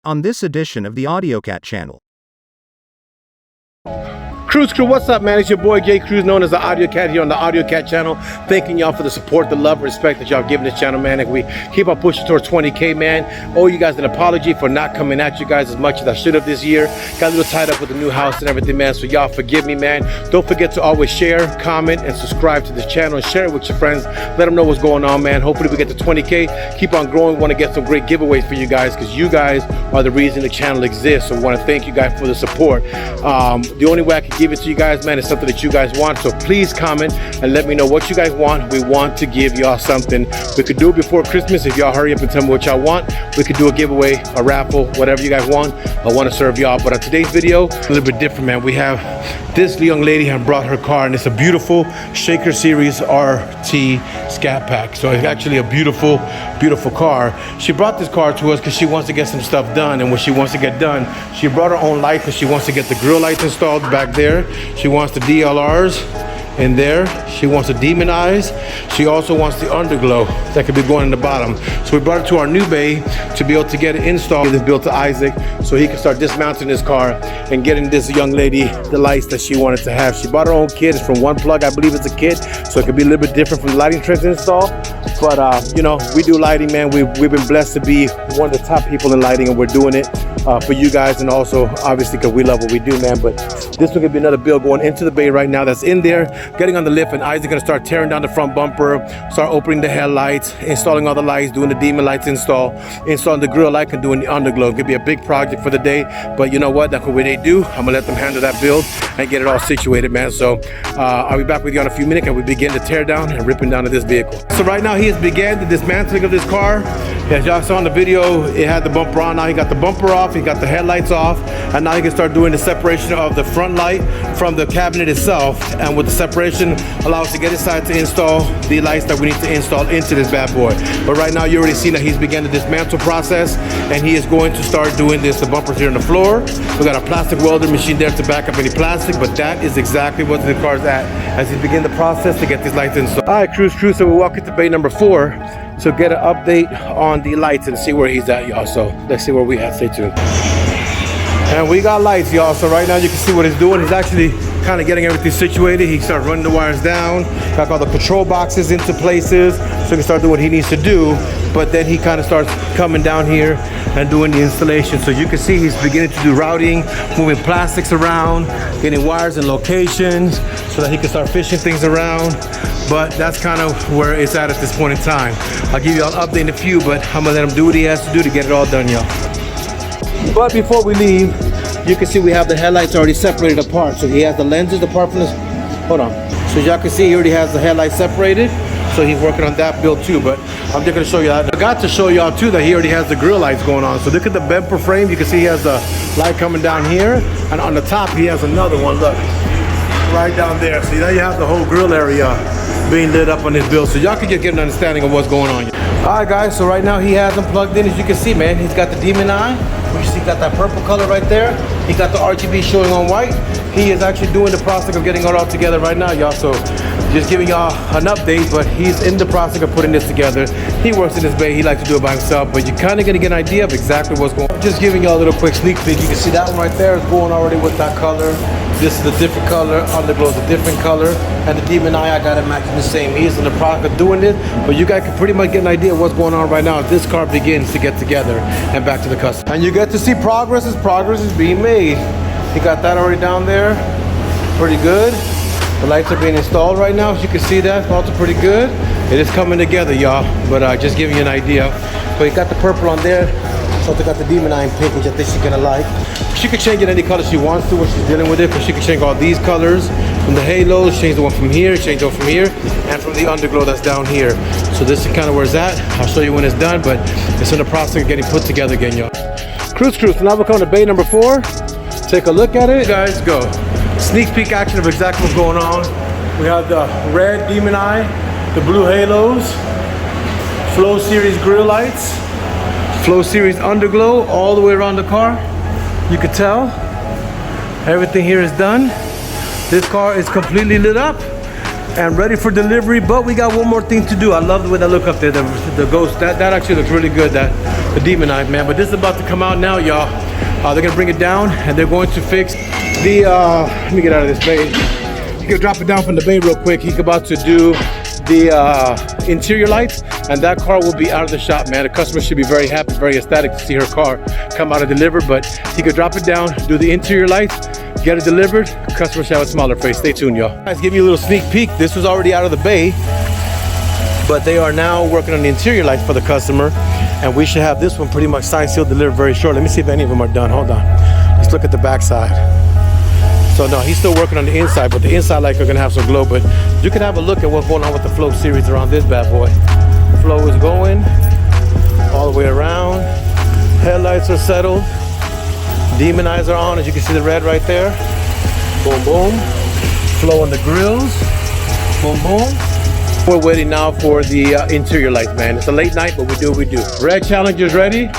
on this edition of the AUDIOZONE channel. Cruise crew, what's up, man? It's your boy Gay Cruz, known as the AUDIOZONE here on the AUDIOZONE channel. Thanking y'all for the support, the love, respect that y'all giving this channel, man. And we keep on pushing towards 20K, man. Owe you guys an apology for not coming at you guys as much as I should have this year. Got a little tied up with the new house and everything, man. So y'all forgive me, man. Don't forget to always share, comment, and subscribe to this channel and share it with your friends. Let them know what's going on, man. Hopefully we get to 20K. Keep on growing. Want to get some great giveaways for you guys because you guys are the reason the channel exists. So I want to thank you guys for the support. The only way I can give it to you guys, man, is something that you guys want. So please comment and let me know what you guys want. We want to give y'all something. We could do it before Christmas if y'all hurry up and tell me what y'all want. We could do a giveaway, a raffle, whatever you guys want. I want to serve y'all. But on today's video, a little bit different, man. We have this young lady and brought her car, and it's a beautiful Shaker Series RT Scat Pack. So it's actually a beautiful, beautiful car. She brought this car to us because she wants to get some stuff done, and when she wants to get done, she brought her own light because she wants to get the grill lights installed back there. She wants the DLRs in there. She wants to demonize. She also wants the underglow that could be going in the bottom. So we brought it to our new bay to be able to get it installed. It's built to Isaac so he can start dismounting his car and getting this young lady the lights that she wanted to have. She bought her own kit. It's from One Plug, I believe it's a kit, so it could be a little bit different from the lighting trends install. But you know, we do lighting, man. We've been blessed to be one of the top people in lighting, and we're doing it for you guys, and also obviously because we love what we do, man. But this one could be another build going into the bay right now that's in there, getting on the lift, and Isaac's gonna start tearing down the front bumper, start opening the headlights, installing all the lights, doing the demon lights installing the grill light, and doing the underglow. It could be a big project for the day, but you know what, that's what they do. I'm gonna let them handle that build and get it all situated, man. So I'll be back with you in a few minutes and we begin to tear down and ripping down of this vehicle. So right now he has began the dismantling of this car. As y'all saw in the video, it had the bumper on. Now he got the bumper off, he got the headlights off, and now he can start doing the separation of the front light from the cabinet itself. And with the separation, allow us to get inside to install the lights that we need to install into this bad boy. But right now you already seen that he's began the dismantle process, and he is going to start doing this. The bumpers here on the floor. We got a plastic welder machine there to back up any plastic, but that is exactly what the car's at as he begin the process to get these lights installed. All right, cruise, so we'll walk into bay number 4 to get an update on the lights and see where he's at, y'all. So let's see where we at. Stay tuned. And we got lights, y'all. So right now you can see what he's doing. He's actually kind of getting everything situated. He started running the wires down, got all the control boxes into places so he can start doing what he needs to do. But then he kind of starts coming down here and doing the installation. So you can see he's beginning to do routing, moving plastics around, getting wires in locations so that he can start fishing things around. But that's kind of where it's at this point in time. I'll give you an update in a few, but I'm gonna let him do what he has to do to get it all done, y'all. But before we leave, you can see we have the headlights already separated apart. So he has the lenses apart from this. Hold on. So y'all can see he already has the headlights separated. So he's working on that build too. But I'm just gonna show you that. I forgot to show y'all too that he already has the grill lights going on. So look at the bumper frame. You can see he has the light coming down here, and on the top he has another one. Look, right down there. See, now you have the whole grill area being lit up on this build, so y'all can just get an understanding of what's going on. All right, guys. So right now he has them plugged in. As you can see, man, he's got the demon eye. You see, got that purple color right there. He got the RGB showing on white. He is actually doing the process of getting it all together right now, y'all. So just giving y'all an update, but he's in the process of putting this together. He works in this bay. He likes to do it by himself, but you're kind of gonna get an idea of exactly what's going on. Just giving y'all a little quick sneak peek. You can see that one right there is going already with that color. This is a different color. Underglow is a different color, and the demon eye, I got it matching the same. He's in the process of doing this, but you guys can pretty much get an idea of what's going on right now as this car begins to get together and back to the customer. And you get to see progress as progress is being made. He got that already down there, pretty good. The lights are being installed right now, as you can see that, also pretty good. It is coming together, y'all, but just giving you an idea. So he got the purple on there, also got the demon eye in pink, which I think she's gonna like. She could change it any color she wants to when she's dealing with it, but she can change all these colors. From the halos, change the one from here, change the one from here, and from the underglow that's down here. So this is kind of where it's at. I'll show you when it's done, but it's in the process of getting put together again, y'all. Cruise, so now we're coming to bay number 4. Take a look at it, guys, go. Sneak peek action of exactly what's going on. We have the red demon eye, the blue halos, Flow Series grill lights, Flow Series underglow all the way around the car. You can tell everything here is done. This car is completely lit up. and ready for delivery. But we got one more thing to do. I love the way that look up there, the ghost. That actually looks really good, the demon eye, man. But this is about to come out now, y'all. They're gonna bring it down and they're going to fix the let me get out of this bay. You can drop it down from the bay real quick. He's about to do the interior lights, and that car will be out of the shop, man. The customer should be very happy, very ecstatic to see her car come out and deliver. But he could drop it down, do the interior lights, get it delivered. Customer should have a smaller face. Stay tuned, y'all. Guys, give you a little sneak peek. This was already out of the bay, but they are now working on the interior lights for the customer, and we should have this one pretty much signed, sealed, delivered very short. Let me see if any of them are done. Hold on. Let's look at the back side. So no, he's still working on the inside, but the inside lights are gonna have some glow. But you can have a look at what's going on with the flow series around this bad boy. Flow is going all the way around. Headlights are settled. Demon eyes are on, as you can see the red right there. Boom, boom. Flow on the grills. Boom, boom. We're waiting now for the interior lights, man. It's a late night, but we do what we do. Red Challenger's ready.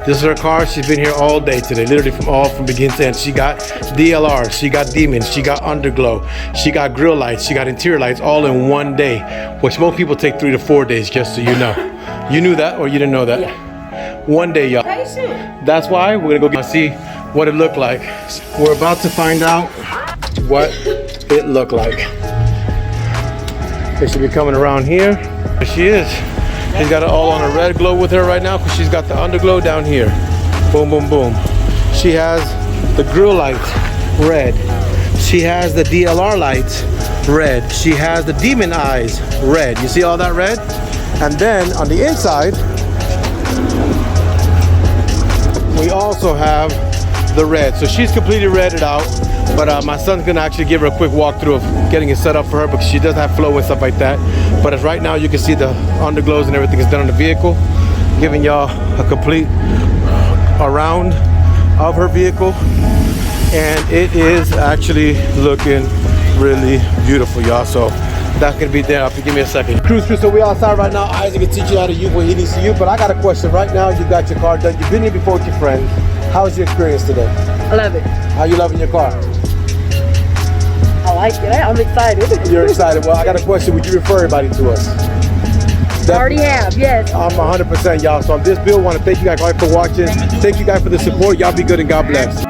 This is her car. She's been here all day today, literally from beginning to end. She got DLR, she got Demons, she got Underglow, she got grill lights, she got interior lights, all in one day, which most people take 3 to 4 days, just so you know. You knew that, or you didn't know that? Yeah. One day, y'all. That's why we're gonna go see what it looked like. We're about to find out what it looked like. They should be coming around here. There she is. She's got it all on a red glow with her right now because she's got the underglow down here. Boom, boom, boom. She has the grill lights red. She has the DLR lights red. She has the demon eyes red. You see all that red? And then on the inside, we also have the red. So she's completely redded out. But my son's gonna actually give her a quick walkthrough of getting it set up for her because she does have flow and stuff like that. But as right now, you can see the underglows and everything is done on the vehicle, giving y'all a complete around of her vehicle. And it is actually looking really beautiful, y'all. So that's gonna be there. If you give me a second. Cruise crew, so we outside right now. Isaac can teach you how to use what he needs to use. But I got a question. Right now, you got your car done. You've been here before with your friends. How was your experience today? I love it. How you loving your car? I like it. I'm excited. You're excited. Well, I got a question. Would you refer everybody to us? I already have, yes. I'm 100%, y'all. So on this bill, I want to thank you guys all for watching. Thank you guys for the support. Y'all be good and God bless.